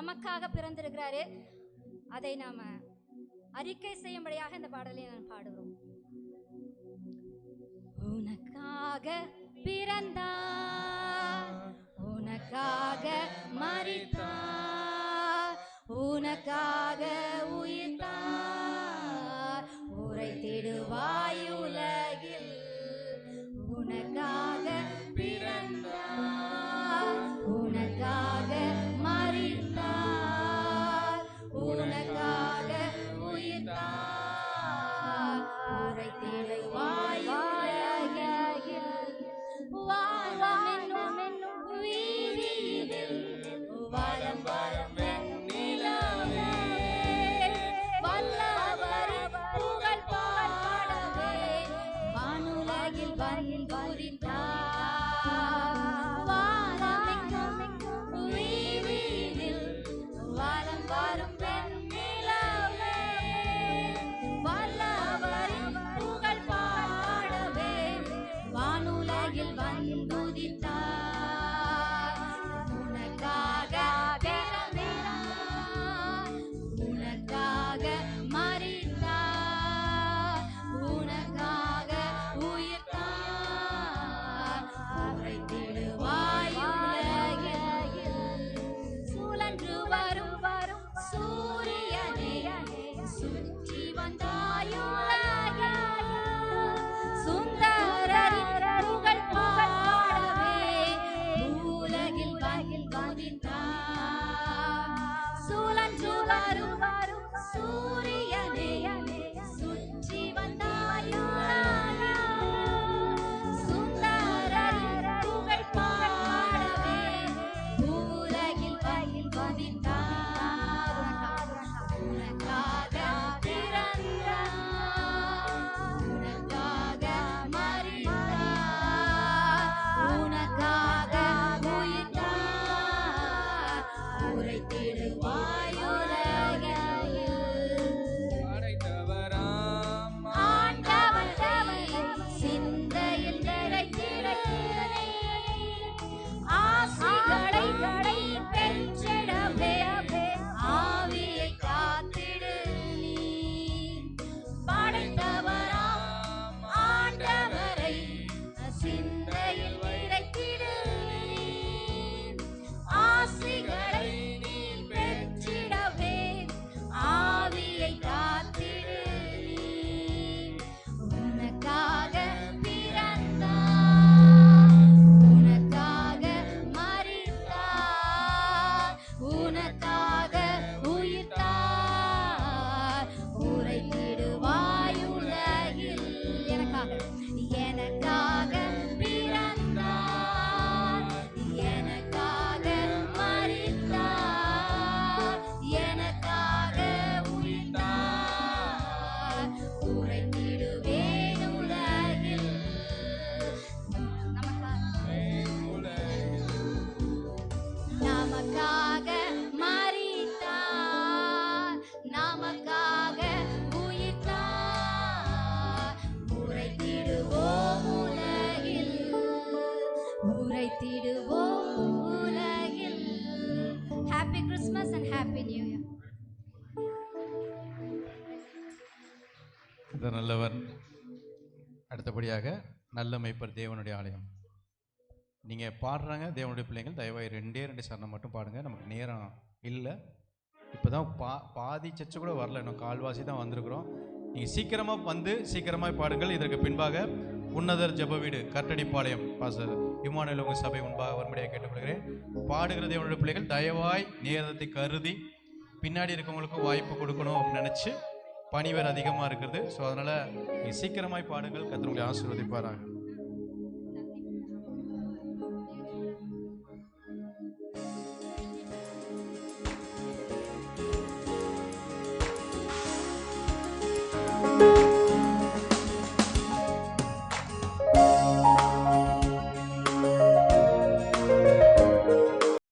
நமக்காக பிறந்திருக்கிறாரு. அதை நாம அறிக்கை செய்யும்படியாக இந்த பாடலை நான் பாடுகிறோம். உனக்காக பிறந்தார், உனக்காக மரித்தார், உனக்காக உயிர்த்தார், உரைத்திடுவாய் உலகில். உனக்காக பிறந்தார், உனக்காக மரித்தார், உனக்காக உயிர்த்தார், உரைத்திடுவாய் உலகில். வானம் என்னும் வீதியினில் வலம் வலம் வெண்ணிலவே, வல்லவரின் புகழ் பாடவே வானுலகில் வந்துரித்தார். வானம் எங்கும் வீதியினில் வலம் வரும் வெண்ணிலவே, வல்லவரின் புகழ் பாடவே வானுலகில் வந்துதித்தார். உனக்காக பிறந்தார், உனக்காக மரித்தார், உனக்காக உயிர்த்தார், உரைத்திடுவாய் உலகில். சுழன்று வரும் சூரியனே சுற்றி வந்தாய் உலகில். சுந்தரரின் புகழ் பாடவே உலகில் வந்துதித்தார். சுழன்று வரும் சூரியனே சுற்றி வந்தாய் உலகில். சுந்தரரின் புகழ் பாடவே உலகில் வந்துதித்தார். உனக்காக பிறந்தார், உனக்காக மரித்தார், உனக்காக உயிர்த்தார், உரைத்திடுவாய் உலகில். ஆண்டவரை சிந்தையில் நிறைத்திடவே, ஆசைகளை பெற்றிடவே ஆவியை காத்திடு நீ. படைத்தவராம் ஆண்டவரை சிந்தையில் நிறைத்திடு நீ. ஆசைகளை நீ பெற்றிடவே ஆவியை காத்திடு நீ. உனக்காக பிறந்தார், உனக்காக மரித்தார், உனக்காக உயிர்த்தார், உரைத்திடுவாய் உலகில். எனக்காக பிறந்தார், எனக்காக மரித்தார், எனக்காக உயிர்த்தார், உரைத்திடுவேன் உலகில். நமக்காக மரித்தார், நமக்காக உயிர்த்தார், உரைத்திடுவோம் உலகில், உரைத்திடுவோம் உலகில். Happy Christmas and happy new year. இந்த நல்லவர். அடுத்தபடியாக நல்ல மேய்ப்பர் தேவனுடைய ஆலயம். நீங்கள் பாடுறாங்க தேவனுடைய பிள்ளைங்கள், தயவாக 2 சரணம் மட்டும் பாடுங்க. நமக்கு நேரம் இல்லை. இப்போ தான் பாதி சர்ச்சை கூட வரல, இன்னும் கால்வாசி தான் வந்திருக்கிறோம். நீங்கள் சீக்கிரமாக வந்து சீக்கிரமாக பாடுங்கள். இதற்கு பின்பாக உன்னதர் ஜெப வீடு கட்டடிப்பாளையம் பாஸ்டர் இம்மானுவேல் உங்கள் சபை முன்பாக வரும்படியாக கேட்டுக்கொள்கிறேன். பாடுகிற தேவனுடைய பிள்ளைகள் தயவாய் நேரத்தை கருதி பின்னாடி இருக்கவங்களுக்கும் வாய்ப்பு கொடுக்கணும் அப்படின்னு நினச்சி பணி வேறு அதிகமாக இருக்கிறது. ஸோ அதனால் நீங்கள் சீக்கிரமாய் பாடுங்கள். கர்த்தர் உங்களை ஆசீர்வதிப்பாராக.